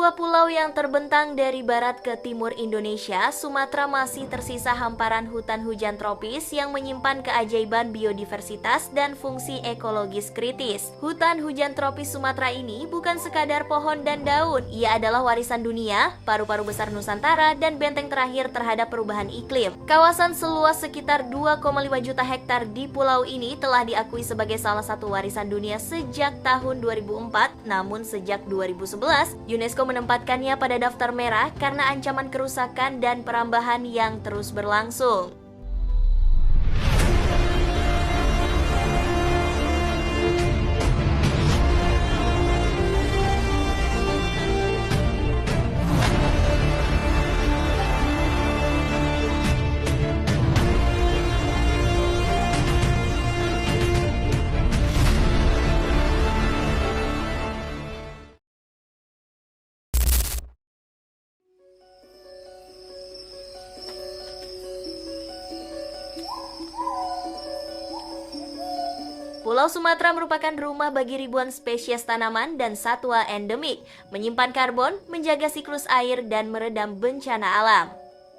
sebuah pulau yang terbentang dari barat ke timur Indonesia, Sumatera masih tersisa hamparan hutan hujan tropis yang menyimpan keajaiban biodiversitas dan fungsi ekologis kritis. Hutan hujan tropis Sumatera ini bukan sekadar pohon dan daun, ia adalah warisan dunia, paru-paru besar Nusantara, dan benteng terakhir terhadap perubahan iklim. Kawasan seluas sekitar 2,5 juta hektar di pulau ini telah diakui sebagai salah satu warisan dunia sejak tahun 2004, namun sejak 2011, UNESCO menempatkannya pada daftar merah karena ancaman kerusakan dan perambahan yang terus berlangsung. Pulau Sumatera merupakan rumah bagi ribuan spesies tanaman dan satwa endemik, menyimpan karbon, menjaga siklus air, dan meredam bencana alam.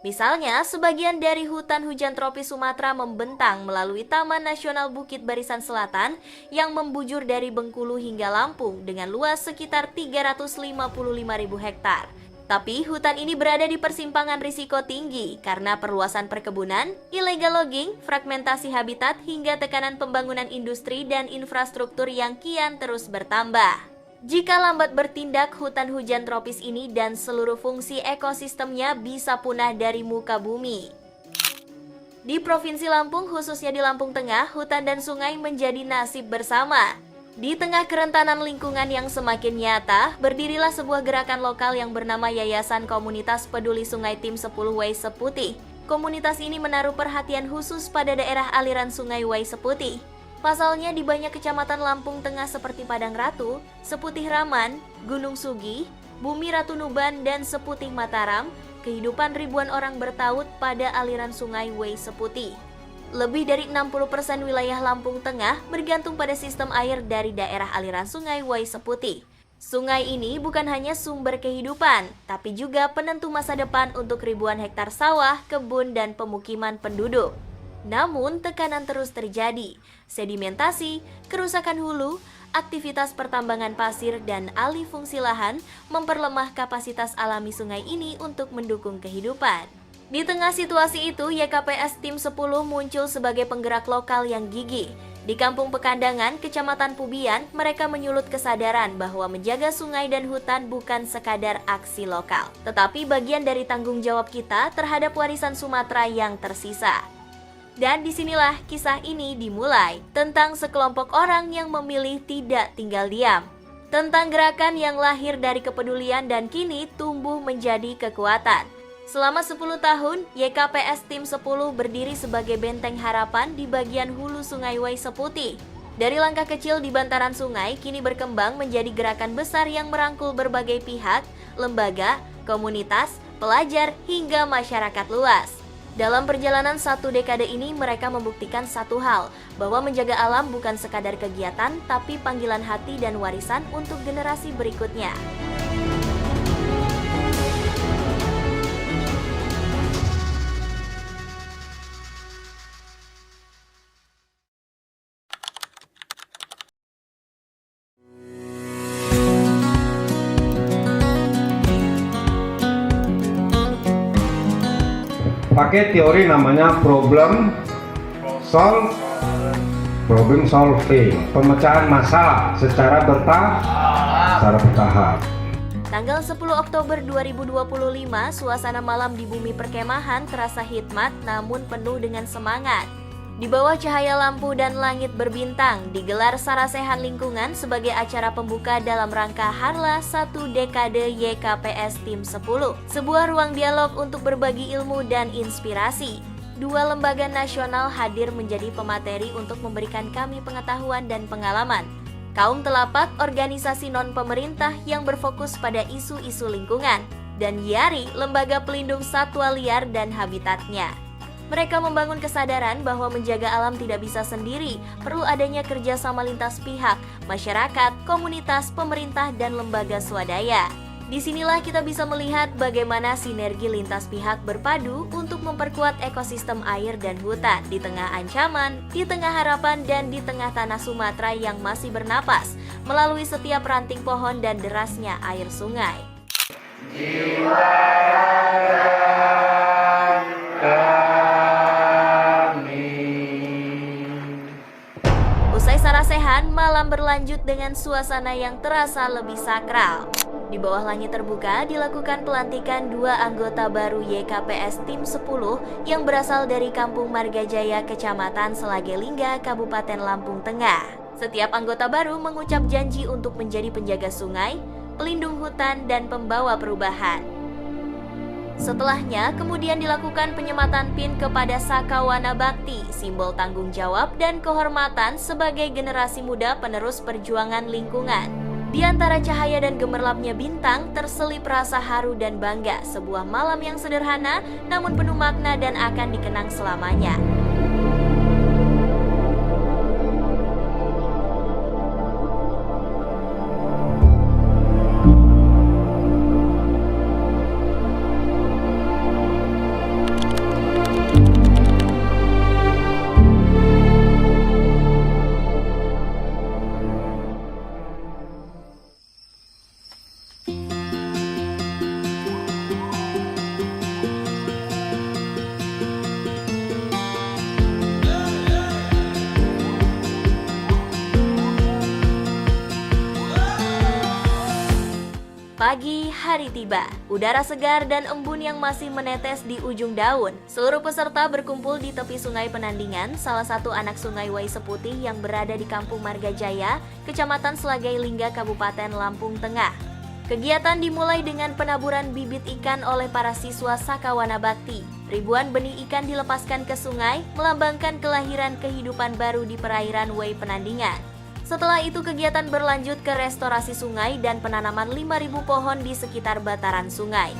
Misalnya, sebagian dari hutan hujan tropis Sumatera membentang melalui Taman Nasional Bukit Barisan Selatan yang membujur dari Bengkulu hingga Lampung dengan luas sekitar 355.000 hektar. Tapi hutan ini berada di persimpangan risiko tinggi karena perluasan perkebunan, illegal logging, fragmentasi habitat, hingga tekanan pembangunan industri dan infrastruktur yang kian terus bertambah. Jika lambat bertindak, hutan hujan tropis ini dan seluruh fungsi ekosistemnya bisa punah dari muka bumi. Di Provinsi Lampung, khususnya di Lampung Tengah, hutan dan sungai menjadi nasib bersama. Di tengah kerentanan lingkungan yang semakin nyata, berdirilah sebuah gerakan lokal yang bernama Yayasan Komunitas Peduli Sungai Tim 10 Wai Seputih. Komunitas ini menaruh perhatian khusus pada daerah aliran sungai Wai Seputih. Pasalnya di banyak kecamatan Lampung Tengah seperti Padang Ratu, Seputih Raman, Gunung Sugi, Bumi Ratu Nuban, dan Seputih Mataram, kehidupan ribuan orang bertaut pada aliran sungai Wai Seputih. Lebih dari 60% wilayah Lampung Tengah bergantung pada sistem air dari daerah aliran sungai Wai Seputih. Sungai ini bukan hanya sumber kehidupan, tapi juga penentu masa depan untuk ribuan hektar sawah, kebun, dan pemukiman penduduk. Namun, tekanan terus terjadi. Sedimentasi, kerusakan hulu, aktivitas pertambangan pasir, dan alih fungsi lahan memperlemah kapasitas alami sungai ini untuk mendukung kehidupan. Di tengah situasi itu, YKPS Tim 10 muncul sebagai penggerak lokal yang gigih. Di Kampung Pekandangan, Kecamatan Pubian, mereka menyulut kesadaran bahwa menjaga sungai dan hutan bukan sekadar aksi lokal, tetapi bagian dari tanggung jawab kita terhadap warisan Sumatera yang tersisa. Dan disinilah kisah ini dimulai, tentang sekelompok orang yang memilih tidak tinggal diam. Tentang gerakan yang lahir dari kepedulian dan kini tumbuh menjadi kekuatan. Selama 10 tahun, YKPS Tim 10 berdiri sebagai benteng harapan di bagian hulu sungai Wai Seputih. Dari langkah kecil di bantaran sungai, kini berkembang menjadi gerakan besar yang merangkul berbagai pihak, lembaga, komunitas, pelajar, hingga masyarakat luas. Dalam perjalanan 1 dekade ini, mereka membuktikan satu hal, bahwa menjaga alam bukan sekadar kegiatan, tapi panggilan hati dan warisan untuk generasi berikutnya. Pakai teori namanya problem solving, pemecahan masalah secara bertahap. Tanggal 10 Oktober 2025, suasana malam di bumi perkemahan terasa hikmat namun penuh dengan semangat. Di bawah cahaya lampu dan langit berbintang, digelar Sarasehan Lingkungan sebagai acara pembuka dalam rangka Harlah 1 Dekade YKPS Tim 10. Sebuah ruang dialog untuk berbagi ilmu dan inspirasi. 2 lembaga nasional hadir menjadi pemateri untuk memberikan kami pengetahuan dan pengalaman. Kaum Telapak, organisasi non-pemerintah yang berfokus pada isu-isu lingkungan. Dan YARI, lembaga pelindung satwa liar dan habitatnya. Mereka membangun kesadaran bahwa menjaga alam tidak bisa sendiri, perlu adanya kerjasama lintas pihak, masyarakat, komunitas, pemerintah, dan lembaga swadaya. Disinilah kita bisa melihat bagaimana sinergi lintas pihak berpadu untuk memperkuat ekosistem air dan hutan di tengah ancaman, di tengah harapan, dan di tengah tanah Sumatera yang masih bernapas melalui setiap ranting pohon dan derasnya air sungai. Usai sarasehan, malam berlanjut dengan suasana yang terasa lebih sakral. Di bawah langit terbuka dilakukan pelantikan 2 anggota baru YKPS Tim 10 yang berasal dari Kampung Margajaya, Kecamatan Selagelingga, Kabupaten Lampung Tengah. Setiap anggota baru mengucap janji untuk menjadi penjaga sungai, pelindung hutan, dan pembawa perubahan. Setelahnya, kemudian dilakukan penyematan PIN kepada Sakawana Bakti, simbol tanggung jawab dan kehormatan sebagai generasi muda penerus perjuangan lingkungan. Di antara cahaya dan gemerlapnya bintang, terselip rasa haru dan bangga, sebuah malam yang sederhana namun penuh makna dan akan dikenang selamanya. Pagi hari tiba, udara segar dan embun yang masih menetes di ujung daun. Seluruh peserta berkumpul di tepi Sungai Penandingan, salah satu anak Sungai Wai Seputih yang berada di Kampung Margajaya, Kecamatan Selagelingga, Kabupaten Lampung Tengah. Kegiatan dimulai dengan penaburan bibit ikan oleh para siswa Sakawana Bakti. Ribuan benih ikan dilepaskan ke sungai, melambangkan kelahiran kehidupan baru di perairan Wai Penandingan. Setelah itu kegiatan berlanjut ke restorasi sungai dan penanaman 5.000 pohon di sekitar bataran sungai.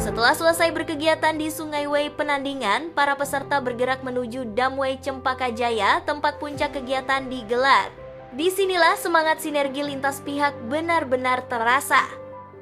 Setelah selesai berkegiatan di Sungai Wai Penandingan, para peserta bergerak menuju Dam Wai Cempaka Jaya, tempat puncak kegiatan digelar. Disinilah semangat sinergi lintas pihak benar-benar terasa.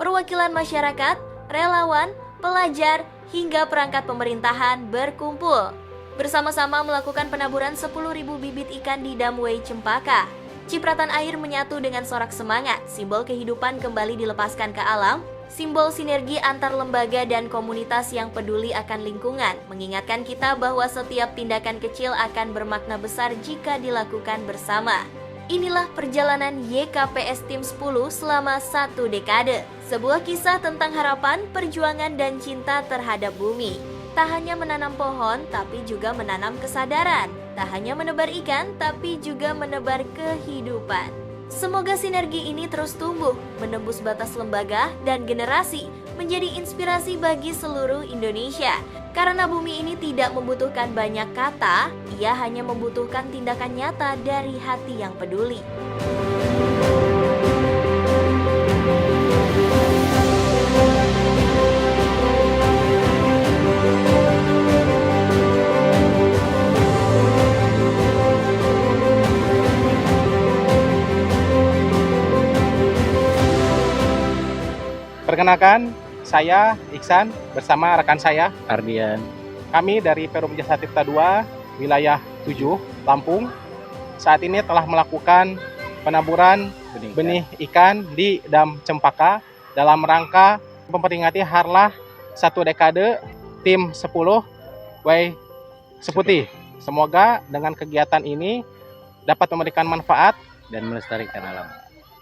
Perwakilan masyarakat, relawan, pelajar, hingga perangkat pemerintahan berkumpul. Bersama-sama melakukan penaburan 10.000 bibit ikan di Dam Wai Cempaka. Cipratan air menyatu dengan sorak semangat, simbol kehidupan kembali dilepaskan ke alam, simbol sinergi antar lembaga dan komunitas yang peduli akan lingkungan, mengingatkan kita bahwa setiap tindakan kecil akan bermakna besar jika dilakukan bersama. Inilah perjalanan YKPS Tim 10 selama 1 dekade. Sebuah kisah tentang harapan, perjuangan, dan cinta terhadap bumi. Tak hanya menanam pohon, tapi juga menanam kesadaran. Tak hanya menebar ikan, tapi juga menebar kehidupan. Semoga sinergi ini terus tumbuh, menembus batas lembaga dan generasi, menjadi inspirasi bagi seluruh Indonesia. Karena bumi ini tidak membutuhkan banyak kata, ia hanya membutuhkan tindakan nyata dari hati yang peduli. Perkenalkan, saya Iksan bersama rekan saya Ardian. Kami dari Perum Jasa Tirta II, wilayah 7, Lampung. Saat ini telah melakukan penaburan benih ikan di Dam Cempaka dalam rangka memperingati Harlah 1 dekade tim 10 Way Seputi. Semoga dengan kegiatan ini dapat memberikan manfaat Dan melestarikan alam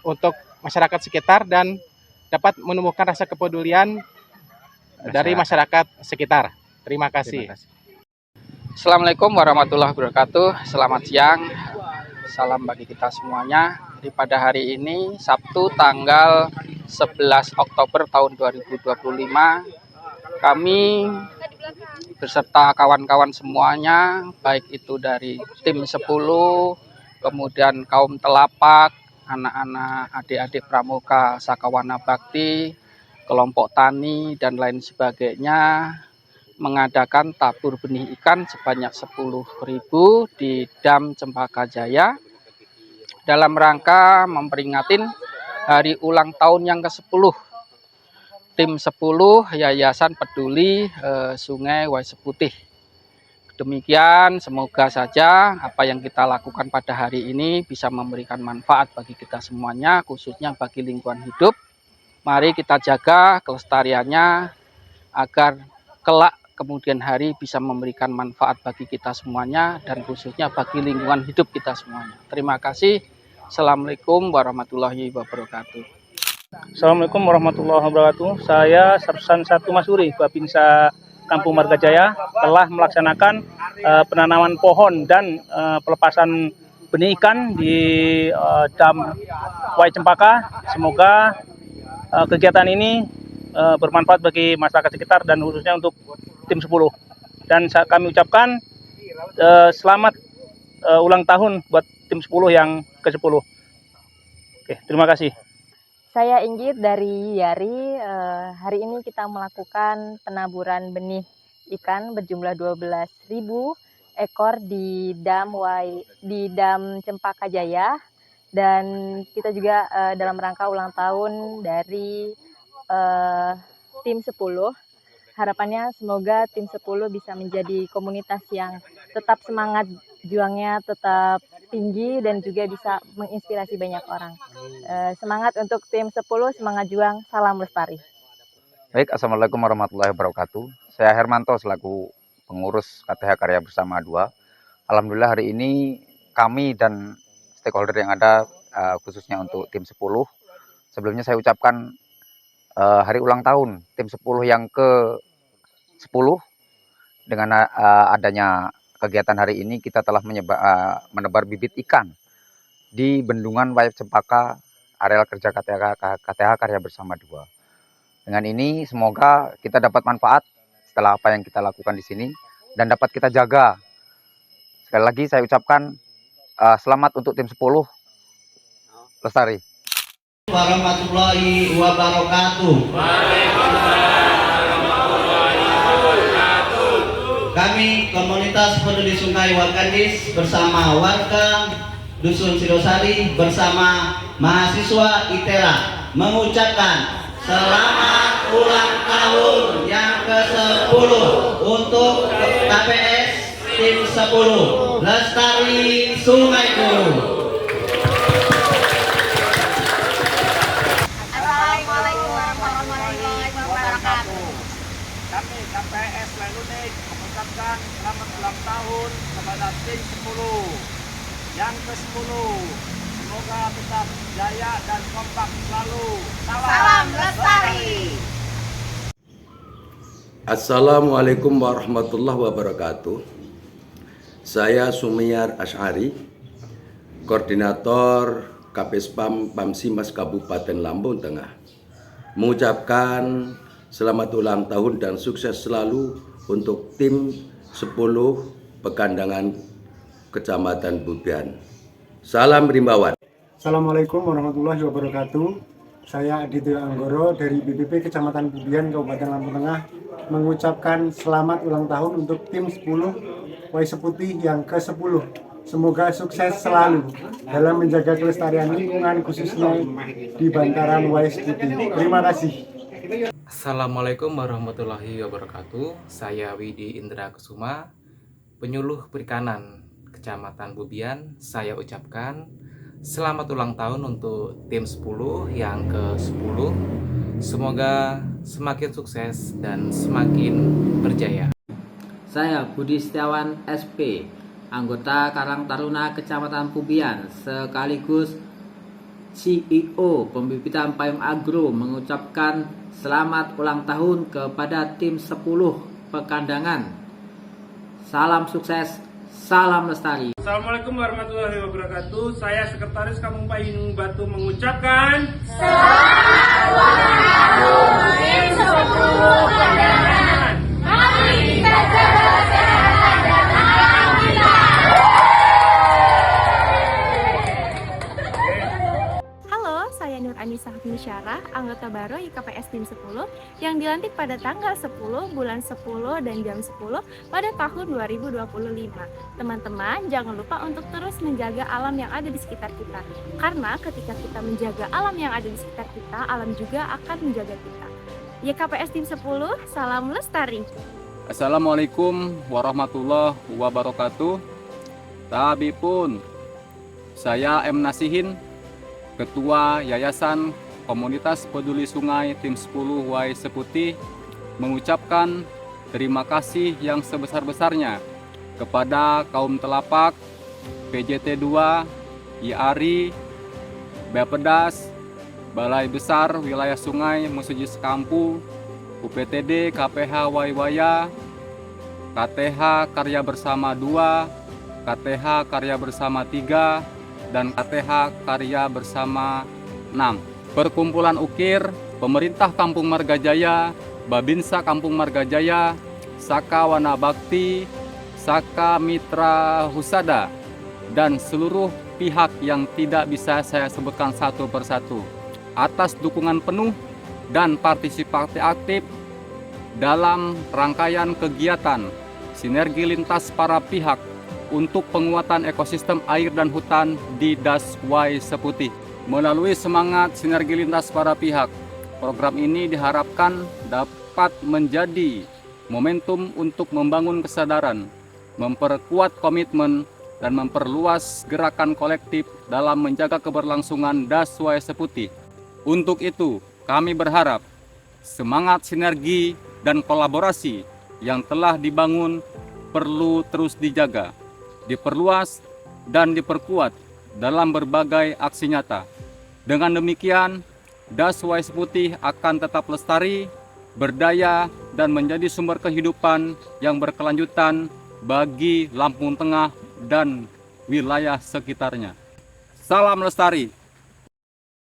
untuk masyarakat sekitar dan dapat menumbuhkan rasa kepedulian dari masyarakat sekitar. Terima kasih. Assalamualaikum warahmatullahi wabarakatuh. Selamat siang. Salam bagi kita semuanya. Jadi pada hari ini Sabtu tanggal 11 Oktober tahun 2025, kami beserta kawan-kawan semuanya, baik itu dari tim 10, kemudian kaum telapak, anak-anak adik-adik pramuka Sakawana Bakti, kelompok tani dan lain sebagainya, mengadakan tabur benih ikan sebanyak 10.000 di Dam Cempaka Jaya dalam rangka memperingatin hari ulang tahun yang ke-10 tim 10 Yayasan Peduli Sungai Way Seputih. Demikian, semoga saja apa yang kita lakukan pada hari ini bisa memberikan manfaat bagi kita semuanya, khususnya bagi lingkungan hidup. Mari kita jaga kelestariannya agar kelak kemudian hari bisa memberikan manfaat bagi kita semuanya dan khususnya bagi lingkungan hidup kita semuanya. Terima kasih. Assalamualaikum warahmatullahi wabarakatuh. Assalamualaikum warahmatullahi wabarakatuh. Saya Sersan 1 Masuri, Babinsa Kampung Margajaya telah melaksanakan penanaman pohon dan pelepasan benih ikan di Dam Way Cempaka. Semoga kegiatan ini bermanfaat bagi masyarakat sekitar dan khususnya untuk tim 10. Dan kami ucapkan selamat ulang tahun buat tim 10 yang ke-10. Oke, terima kasih. Saya Inggit dari Yari. Hari ini kita melakukan penaburan benih ikan berjumlah 12.000 ekor di Dam Cempaka Jaya, dan kita juga dalam rangka ulang tahun dari tim 10. Harapannya semoga tim 10 bisa menjadi komunitas yang tetap semangat juangnya tetap tinggi dan juga bisa menginspirasi banyak orang. Semangat untuk tim 10, semangat juang, salam lestari. Baik, Assalamualaikum warahmatullahi wabarakatuh. Saya Hermanto selaku pengurus KTH Karya Bersama 2. Alhamdulillah hari ini kami dan stakeholder yang ada khususnya untuk tim 10. Sebelumnya saya ucapkan hari ulang tahun tim 10 yang ke-10. Dengan adanya kegiatan hari ini kita telah menebar bibit ikan di Bendungan Way Cempaka, areal kerja KTH Karya Bersama 2. Dengan ini semoga kita dapat manfaat setelah apa yang kita lakukan di sini dan dapat kita jaga. Sekali lagi saya ucapkan selamat untuk tim 10 lestari. Warahmatullahi wabarakatuh. Kami komunitas peduli Sungai Wakandis bersama warga Dusun Sidosari bersama mahasiswa ITERA mengucapkan selamat ulang tahun yang ke-10 untuk KPS tim 10 Lestari Sungaiku. Assalamualaikum warahmatullahi wabarakatuh. Kami KPS Lelunik mengucapkan selamat ulang tahun kepada tim 10 yang ke-10. Semoga tetap jaya dan kompak selalu. Salam lestari. Assalamualaikum warahmatullahi wabarakatuh. Saya Sumiyar Asy'ari, Koordinator Kapespam Pamsimas Kabupaten Lampung Tengah, mengucapkan selamat ulang tahun dan sukses selalu untuk tim 10 Pekandangan Kecamatan Bubian. Salam Rimbawan. Assalamualaikum warahmatullahi wabarakatuh. Saya Aditya Anggoro dari BPP Kecamatan Bubian, Kabupaten Lampung Tengah, mengucapkan selamat ulang tahun untuk tim 10 Way Seputih yang ke-10. Semoga sukses selalu dalam menjaga kelestarian lingkungan khususnya di bantaran Way Seputih. Terima kasih. Assalamualaikum warahmatullahi wabarakatuh. Saya Widi Indra Kusuma, penyuluh perikanan Kecamatan Bubian. Saya ucapkan selamat ulang tahun untuk tim 10 yang ke-10. Semoga semakin sukses dan semakin berjaya. Saya Budi Setiawan SP, anggota Karang Taruna Kecamatan Bubian, sekaligus CEO Pembibitan Payung Agro, mengucapkan selamat ulang tahun kepada tim 10 Pekandangan. Salam sukses, salam lestari. Assalamualaikum warahmatullahi wabarakatuh. Saya Sekretaris Kampung Payung Batu mengucapkan selamat ulang tahun tim 10 Pekandangan. Mari kita jaga kesehatan dan alam kita. Saya Nur Anissa Hafnisyarah, anggota baru IKPS Tim 10 yang dilantik pada tanggal 10 bulan 10 dan jam 10 pada tahun 2025. Teman-teman, jangan lupa untuk terus menjaga alam yang ada di sekitar kita. Karena ketika kita menjaga alam yang ada di sekitar kita, alam juga akan menjaga kita. YKPS Tim 10, salam lestari. Assalamualaikum warahmatullahi wabarakatuh. Tabipun, saya M. Nasihin, Ketua Yayasan Komunitas Peduli Sungai Tim 10 Y Seputi, mengucapkan terima kasih yang sebesar-besarnya kepada kaum telapak, PJT 2, YARI, Bappedas, Balai Besar Wilayah Sungai Musuji Sekampu, UPTD KPH Waiwaya, KTH Karya Bersama 2, KTH Karya Bersama 3, dan KTH Karya Bersama 6. Perkumpulan Ukir, Pemerintah Kampung Margajaya, Babinsa Kampung Margajaya, Saka Wana Bakti, Saka Mitra Husada, dan seluruh pihak yang tidak bisa saya sebutkan satu persatu, atas dukungan penuh dan partisipasi aktif dalam rangkaian kegiatan sinergi lintas para pihak untuk penguatan ekosistem air dan hutan di Das Y Seputi. Melalui semangat sinergi lintas para pihak, program ini diharapkan dapat menjadi momentum untuk membangun kesadaran, memperkuat komitmen, dan memperluas gerakan kolektif dalam menjaga keberlangsungan Das Y Seputi. Untuk itu, kami berharap semangat sinergi dan kolaborasi yang telah dibangun perlu terus dijaga, diperluas, dan diperkuat dalam berbagai aksi nyata. Dengan demikian, Das Y Seputi akan tetap lestari, berdaya, dan menjadi sumber kehidupan yang berkelanjutan bagi Lampung Tengah dan wilayah sekitarnya. Salam lestari.